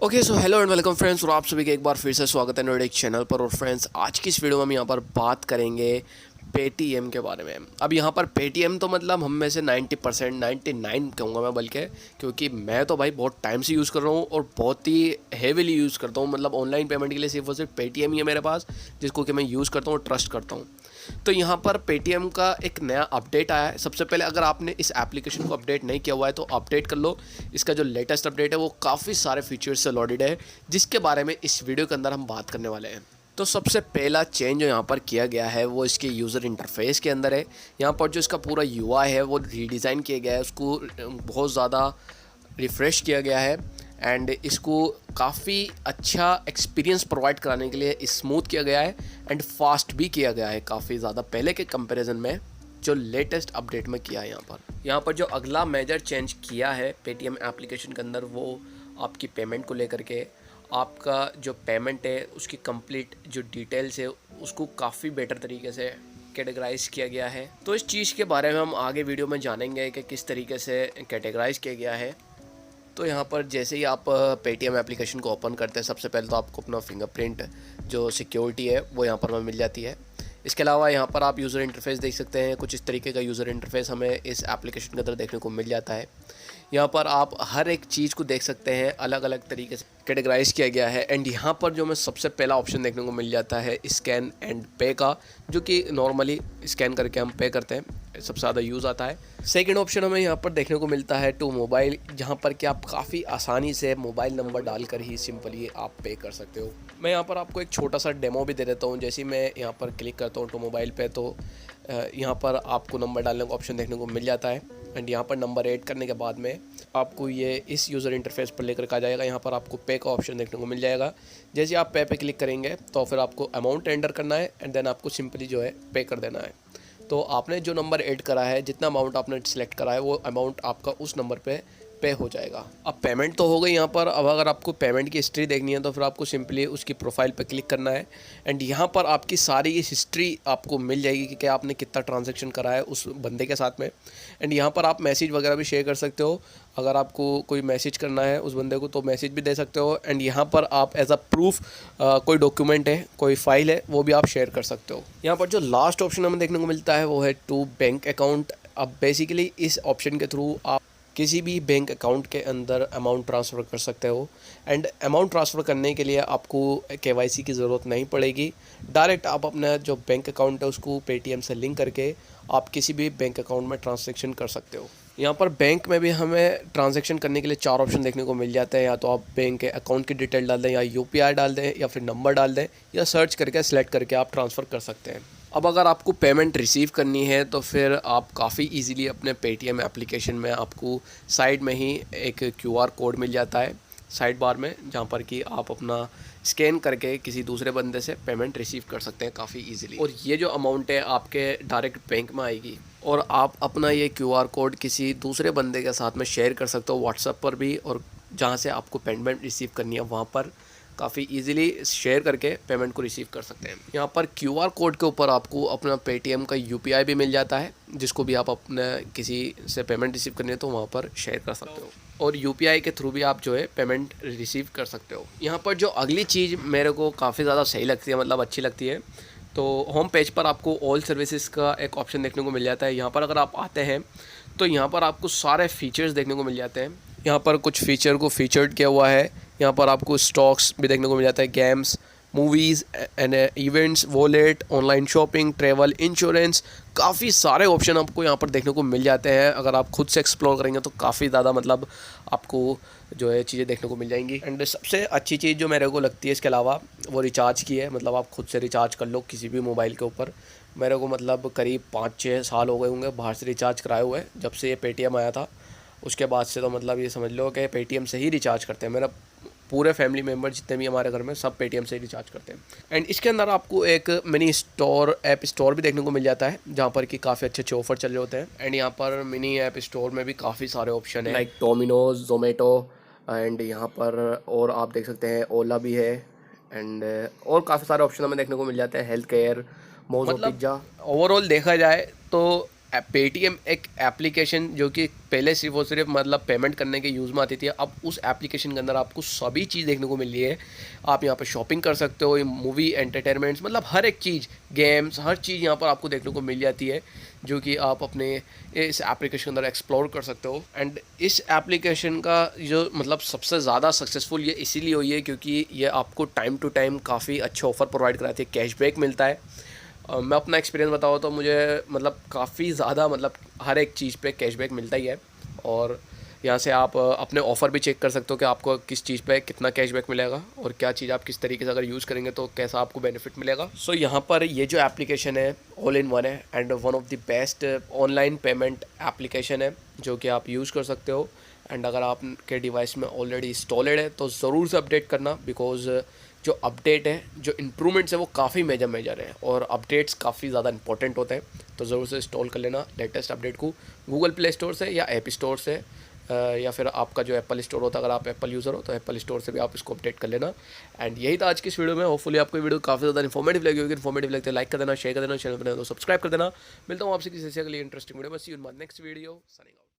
Okay so hello and welcome friends, और आप सभी का एक बार फिर से स्वागत है नोएडा चैनल पर। और फ्रेंड्स, आज की इस वीडियो में हम यहाँ पर बात करेंगे पेटीएम के बारे में। अब यहाँ पर पेटीएम तो मतलब हम में से 90% 99 कहूँगा मैं, बल्कि क्योंकि मैं तो भाई बहुत टाइम से यूज़ कर रहा हूँ और बहुत ही हेवीली यूज़ करता हूँ। मतलब ऑनलाइन पेमेंट के लिए सिर्फ और सिर्फ पेटीएम ही है मेरे पास, जिसको कि मैं यूज़ करता हूँ और ट्रस्ट करता हूँ। तो यहाँ पर पेटीएम का एक नया अपडेट आया है। सबसे पहले अगर आपने इस एप्लीकेशन को अपडेट नहीं किया हुआ है तो अपडेट कर लो। इसका जो लेटेस्ट अपडेट है वो काफ़ी सारे फीचर्स से लोडेड है, जिसके बारे में इस वीडियो के अंदर हम बात करने वाले हैं। तो सबसे पहला चेंज जो यहाँ पर किया गया है वो इसके यूज़र इंटरफेस के अंदर है। यहाँ पर जो इसका पूरा यूआई है वो रीडिज़ाइन किया गया है, उसको बहुत ज़्यादा रिफ़्रेश किया गया है एंड इसको काफ़ी अच्छा एक्सपीरियंस प्रोवाइड कराने के लिए स्मूथ किया गया है एंड फास्ट भी किया गया है काफ़ी ज़्यादा पहले के कंपैरिजन में, जो लेटेस्ट अपडेट में किया है। यहाँ पर जो अगला मेजर चेंज किया है पेटीएम एप्लीकेशन के अंदर वो आपकी पेमेंट को लेकर के, आपका जो पेमेंट है उसकी कंप्लीट जो डिटेल्स है उसको काफ़ी बेटर तरीके से कैटेगराइज किया गया है। तो इस चीज़ के बारे में हम आगे वीडियो में जानेंगे कि किस तरीके से कैटेगराइज किया गया है। तो यहाँ पर जैसे ही आप पेटीएम एप्लीकेशन को ओपन करते हैं, सबसे पहले तो आपको अपना फिंगरप्रिंट जो सिक्योरिटी है वो यहाँ पर हमें मिल जाती है। इसके अलावा यहाँ पर आप यूज़र इंटरफेस देख सकते हैं। कुछ इस तरीके का यूज़र इंटरफेस हमें इस एप्लीकेशन के अंदर देखने को मिल जाता है। यहाँ पर आप हर एक चीज़ को देख सकते हैं, अलग अलग तरीके से कैटेगराइज किया गया है। एंड यहाँ पर जो हमें सबसे पहला ऑप्शन देखने को मिल जाता है स्कैन एंड पे का, जो कि नॉर्मली स्कैन करके हम पे करते हैं, सबसे ज़्यादा यूज़ आता है। सेकंड ऑप्शन हमें यहाँ पर देखने को मिलता है टू मोबाइल, जहाँ पर कि आप काफ़ी आसानी से मोबाइल नंबर डालकर ही सिंपली आप पे कर सकते हो। मैं यहाँ पर आपको एक छोटा सा डेमो भी दे देता हूँ। जैसे मैं यहाँ पर क्लिक करता हूँ टू मोबाइल पे, तो यहाँ पर आपको नंबर डालने का ऑप्शन देखने को मिल जाता है। एंड यहाँ पर नंबर ऐड करने के बाद में आपको ये इस यूज़र इंटरफेस पर लेकर के आ जाएगा। यहाँ पर आपको पे का ऑप्शन देखने को मिल जाएगा। जैसे आप पे क्लिक करेंगे तो फिर आपको अमाउंट एंटर करना है एंड देन आपको सिंपली जो है पे कर देना है। तो आपने जो नंबर ऐड करा है, जितना अमाउंट आपने सेलेक्ट करा है, वो अमाउंट आपका उस नंबर पे हो जाएगा। अब पेमेंट तो हो गई यहाँ पर। अब अगर आपको पेमेंट की हिस्ट्री देखनी है तो फिर आपको सिंपली उसकी प्रोफाइल पे क्लिक करना है एंड यहाँ पर आपकी सारी हिस्ट्री आपको मिल जाएगी कि आपने कितना ट्रांजैक्शन करा है उस बंदे के साथ में। एंड यहाँ पर आप मैसेज वगैरह भी शेयर कर सकते हो। अगर आपको कोई मैसेज करना है उस बंदे को तो मैसेज भी दे सकते हो। एंड यहाँ पर आप एज अ प्रूफ कोई डॉक्यूमेंट है, कोई फाइल है, वो भी आप शेयर कर सकते हो। यहाँ पर जो लास्ट ऑप्शन हमें देखने को मिलता है वो है टू बैंक अकाउंट। अब बेसिकली इस ऑप्शन के थ्रू आप किसी भी बैंक अकाउंट के अंदर अमाउंट ट्रांसफ़र कर सकते हो। एंड अमाउंट ट्रांसफ़र करने के लिए आपको केवाईसी की ज़रूरत नहीं पड़ेगी। डायरेक्ट आप अपना जो बैंक अकाउंट है उसको पेटीएम से लिंक करके आप किसी भी बैंक अकाउंट में ट्रांजैक्शन कर सकते हो। यहाँ पर बैंक में भी हमें ट्रांजैक्शन करने के लिए 4 ऑप्शन देखने को मिल जाते हैं। या तो आप बैंक के अकाउंट की डिटेल डाल दें, या यूपीआई डाल दें, या फिर नंबर डाल दें, या सर्च करके सिलेक्ट करके आप ट्रांसफ़र कर सकते हैं। अब अगर आपको पेमेंट रिसीव करनी है तो फिर आप काफ़ी इजीली अपने पेटीएम एप्लीकेशन में आपको साइड में ही एक क्यूआर कोड मिल जाता है साइड बार में, जहाँ पर कि आप अपना स्कैन करके किसी दूसरे बंदे से पेमेंट रिसीव कर सकते हैं काफ़ी इजीली। और ये जो अमाउंट है आपके डायरेक्ट बैंक में आएगी और आप अपना ये क्यूआर कोड किसी दूसरे बंदे के साथ में शेयर कर सकते हो व्हाट्सएप पर भी, और जहाँ से आपको पेमेंट रिसीव करनी है वहाँ पर काफ़ी इजीली शेयर करके पेमेंट को रिसीव कर सकते हैं। यहाँ पर क्यूआर कोड के ऊपर आपको अपना पेटीएम का यूपीआई भी मिल जाता है, जिसको भी आप अपने किसी से पेमेंट रिसीव करनी है तो वहाँ पर शेयर कर सकते हो। और यूपीआई के थ्रू भी आप जो है पेमेंट रिसीव कर सकते हो। यहाँ पर जो अगली चीज़ मेरे को काफ़ी ज़्यादा सही लगती है, मतलब अच्छी लगती है, तो होम पेज पर आपको ऑल सर्विसेज का एक ऑप्शन देखने को मिल जाता है। यहाँ पर अगर आप आते हैं तो यहाँ पर आपको सारे फीचर्स देखने को मिल जाते हैं। यहाँ पर कुछ फीचर को फीचर्ड किया हुआ है। यहाँ पर आपको स्टॉक्स भी देखने को मिल जाता है, games, movies and events, wallet, online shopping, travel, insurance, काफ़ी सारे ऑप्शन आपको यहाँ पर देखने को मिल जाते हैं। अगर आप खुद से एक्सप्लोर करेंगे तो काफ़ी ज़्यादा मतलब आपको जो है चीज़ें देखने को मिल जाएंगी। एंड सबसे अच्छी चीज़ जो मेरे को लगती है इसके अलावा वो रिचार्ज की है। मतलब आप खुद से रिचार्ज कर लो किसी भी मोबाइल के ऊपर। मेरे को मतलब करीब 5-6 साल हो गए होंगे बाहर से रिचार्ज कराए हुए, जब से ये पेटीएम आया था। उसके बाद से तो मतलब ये समझ लो कि पेटीएम से ही रिचार्ज करते हैं। मेरा पूरे फैमिली मेम्बर जितने भी हमारे घर में सब पेटीएम से ही रिचार्ज करते हैं। एंड इसके अंदर आपको एक मिनी स्टोर, ऐप स्टोर भी देखने को मिल जाता है, जहाँ पर कि काफ़ी अच्छे अच्छे ऑफर चल रहे होते हैं। एंड यहाँ पर मिनी ऐप स्टोर में भी काफ़ी सारे ऑप्शन हैं, लाइक डोमिनोज, जोमेटो, एंड यहाँ पर और आप देख सकते हैं ओला भी है। एंड और काफ़ी सारे ऑप्शन हमें देखने को मिल जाते हैं, हेल्थ केयर, मोज़ो, पिज्ज़ा। ओवरऑल देखा जाए तो पेटीएम एक एप्लीकेशन जो कि पहले सिर्फ और सिर्फ मतलब पेमेंट करने के यूज़ में आती थी, अब उस एप्लीकेशन के अंदर आपको सभी चीज़ देखने को मिल रही है। आप यहाँ पर शॉपिंग कर सकते हो, मूवी, एंटरटेनमेंट्स, मतलब हर एक चीज़, गेम्स, हर चीज़ यहाँ पर आपको देखने को मिल जाती है, जो कि आप अपने इस एप्लीकेशन के अंदर एक्सप्लोर कर सकते हो। एंड इस एप्लीकेशन का जो मतलब सबसे ज़्यादा सक्सेसफुल ये इसीलिए हुई है क्योंकि ये आपको टाइम टू टाइम काफ़ी अच्छे ऑफ़र प्रोवाइड कराती है, कैशबैक मिलता है। मैं अपना एक्सपीरियंस बताऊँ तो मुझे मतलब काफ़ी ज़्यादा मतलब हर एक चीज़ पे कैशबैक मिलता ही है। और यहाँ से आप अपने ऑफ़र भी चेक कर सकते हो कि आपको किस चीज़ पे कितना कैशबैक मिलेगा और क्या चीज़ आप किस तरीके से अगर यूज़ करेंगे तो कैसा आपको बेनिफिट मिलेगा। सो यहाँ पर ये जो एप्लीकेशन है ऑल इन वन है and one of the best online payment application है जो कि आप यूज़ कर सकते हो। एंड अगर आपके डिवाइस में ऑलरेडी इंस्टॉलेड है तो ज़रूर से अपडेट करना, बिकॉज जो अपडेट है, जो इम्प्रूवमेंट्स है वो काफ़ी मेजर है और अपडेट्स काफ़ी ज़्यादा इंपॉर्टेंट होते हैं। तो ज़रूर से इंस्टॉल कर लेना लेटेस्ट अपडेट को गूगल प्ले स्टोर से या ऐप स्टोर से, या फिर आपका जो एप्पल स्टोर होता है, अगर आप एप्पल यूज़र हो तो एप्पल स्टोर से भी आप इसको अपडेट कर लेना। एंड यही था आज की इस वीडियो में। होपफुली आपको वीडियो काफ़ी ज़्यादा इन्फॉर्मेटिव लगी होगी। इन्फॉर्मेटिव लगता है लाइक कर देना, शेयर कर देना, चैनल पर तो सब्सक्राइब कर देना। मिलता हूँ आपसे किसी से अगली इंटरेस्टिंग वीडियो में। See you in my next video. Signing out.